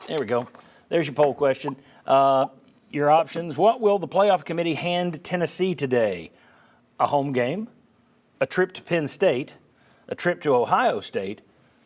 There we go. There's your poll question. Your options. What will the playoff committee hand Tennessee today? A home game, a trip to Penn State, a trip to Ohio State,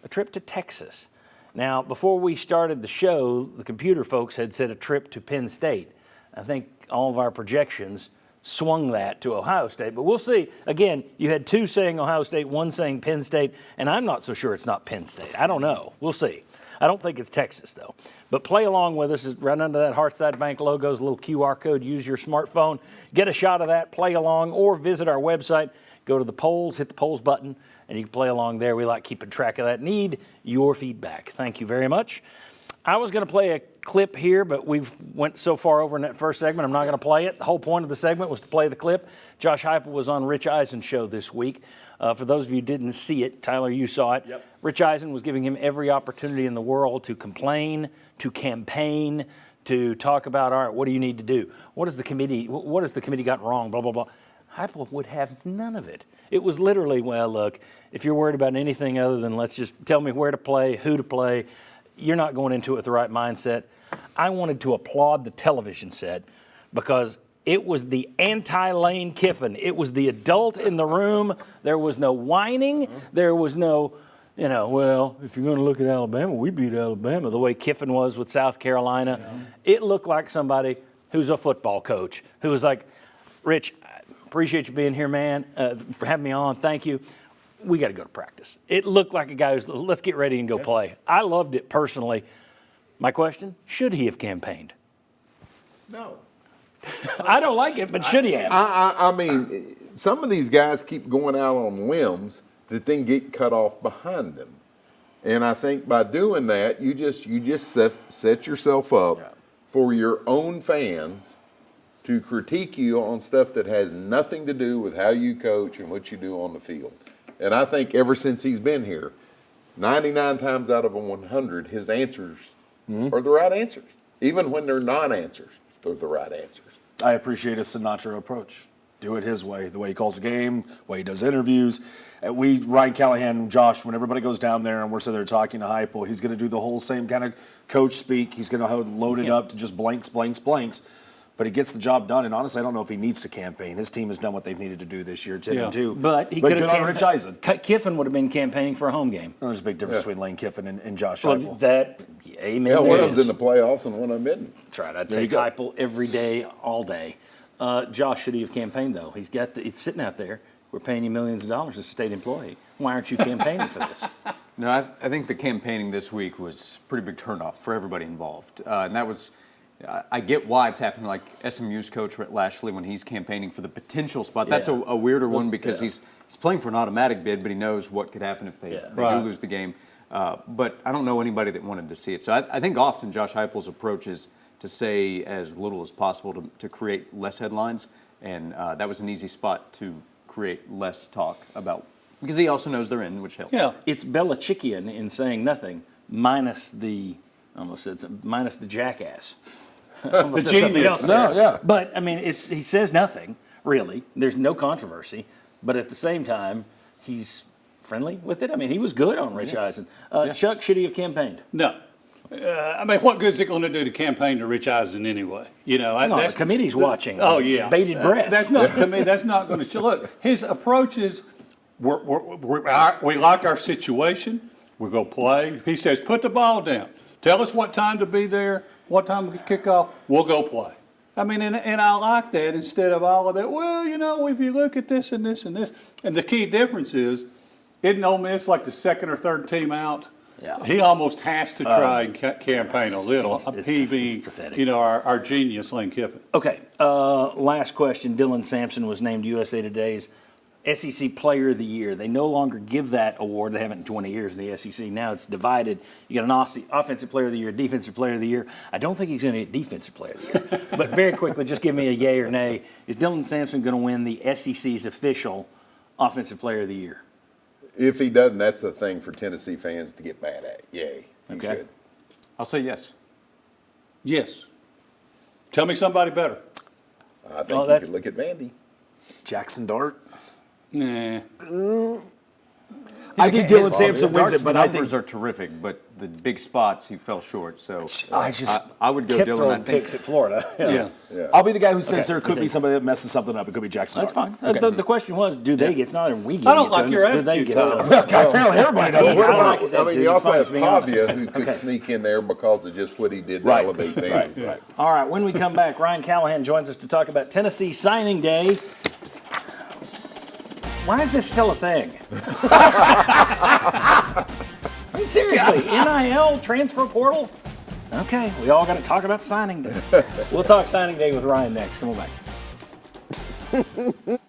a trip to Texas. Now, before we started the show, the computer folks had said a trip to Penn State. I think all of our projections swung that to Ohio State, but we'll see. Again, you had two saying Ohio State, one saying Penn State, and I'm not so sure it's not Penn State. I don't know. We'll see. I don't think it's Texas, though. But play along with us. Right under that Hearthside Bank logo is a little QR code. Use your smartphone. Get a shot of that. Play along. Or visit our website. Go to the polls. Hit the polls button. And you can play along there. We like keeping track of that. Need your feedback. Thank you very much. I was going to play a clip here, but we've went so far over in that first segment, I'm not going to play it. The whole point of the segment was to play the clip. Josh Heupel was on Rich Eisen's show this week. For those of you who didn't see it, Tyler, you saw it. Yep. Rich Eisen was giving him every opportunity in the world to complain, to campaign, to talk about, all right, what do you need to do? What has the committee gotten wrong, blah, blah, blah. Heupel would have none of it. It was literally, well, look, if you're worried about anything other than let's just tell me where to play, who to play, you're not going into it with the right mindset. I wanted to applaud the television set because it was the anti-Lane Kiffin. It was the adult in the room. There was no whining. There was no, well, if you're going to look at Alabama, we beat Alabama, the way Kiffin was with South Carolina. Yeah. It looked like somebody who's a football coach who was like, Rich, I appreciate you being here, man, for having me on. Thank you. We got to go to practice. It looked like a guy who's, let's get ready and go play. I loved it personally. My question, should he have campaigned? No. I don't like it, but should he have? I mean, some of these guys keep going out on limbs that then get cut off behind them. And I think by doing that, you just set yourself up for your own fans to critique you on stuff that has nothing to do with how you coach and what you do on the field. And I think ever since he's been here, 99 times out of 100, his answers are the right answers. Even when they're non-answers, they're the right answers. I appreciate his Sinatra approach. Do it his way, the way he calls the game, the way he does interviews. Ryan Callahan and Josh, when everybody goes down there and we're sitting there talking to Heupel, he's going to do the whole same kind of coach speak. He's going to load it up to just blanks. But he gets the job done, and honestly, I don't know if he needs to campaign. His team has done what they've needed to do this year, 10-2. But he could have on Rich Eisen. Kiffin would have been campaigning for a home game. There's a big difference between Lane Kiffin and Josh Heupel. Amen. Yeah, one of them's in the playoffs and one of them isn't. That's right. I'd take Heupel every day, all day. Josh, should he have campaigned, though? It's sitting out there. We're paying you millions of dollars as a state employee. Why aren't you campaigning for this? No, I think the campaigning this week was a pretty big turnoff for everybody involved. And that was, I get why it's happening, like SMU's coach Rhett Lashley when he's campaigning for the potential spot. That's a weirder one because he's playing for an automatic bid, but he knows what could happen if they do lose the game. But I don't know anybody that wanted to see it. So I think often Josh Heupel's approach is to say as little as possible to create less headlines, and that was an easy spot to create less talk about, because he also knows they're in, which helps. Yeah, it's Belichickian in saying nothing, minus the jackass. The genius. But, I mean, he says nothing, really. There's no controversy. But at the same time, he's friendly with it. I mean, he was good on Rich Eisen. Chuck, should he have campaigned? No. I mean, what good is it going to do to campaign to Rich Eisen anyway? The committee's watching. Oh, yeah. Bated breath. That's not, to me, that's not going to look. His approach is, we like our situation. We're going to play. He says, put the ball down. Tell us what time to be there, what time to kick off. We'll go play. I mean, and I like that instead of all of that. Well, if you look at this and this and this. And the key difference is, isn't Ole Miss like the second or third team out? Yeah. He almost has to try and campaign a little. He being, pathetic. Our genius, Lane Kiffin. Okay, last question. Dylan Sampson was named USA Today's SEC Player of the Year. They no longer give that award. They haven't in 20 years in the SEC. Now it's divided. You got an Offensive Player of the Year, Defensive Player of the Year. I don't think he's going to get Defensive Player of the Year. But very quickly, just give me a yay or nay. Is Dylan Sampson going to win the SEC's official Offensive Player of the Year? If he doesn't, that's a thing for Tennessee fans to get mad at. Yay. He should. I'll say yes. Yes. Tell me somebody better. I think you could look at Vandy. Jackson Dart. Nah. I think Dylan Sampson wins it, but I think numbers are terrific, but the big spots he fell short. So I would go Kept Dylan. I throwing think picks at Florida. Yeah. I'll be the guy who says Okay. there could be somebody that messes something up. It could be Jackson. That's Hart. fine. The question was, do they get? It's not we get I don't it like to your them, it's do they attitude, get it to Tom. them? Apparently everybody does. Well, what I don't about, like his I mean, attitude. you He's also fine, have he's being honest. Pavia who could sneak in there because of just what he did to Right. elevate them. Right. All right, when we come back, Ryan Callahan joins us to talk about Tennessee signing day. Why is this still a thing? I mean, seriously, NIL, transfer portal? Okay, we all got to talk about signing day. We'll talk signing day with Ryan next. Come on back.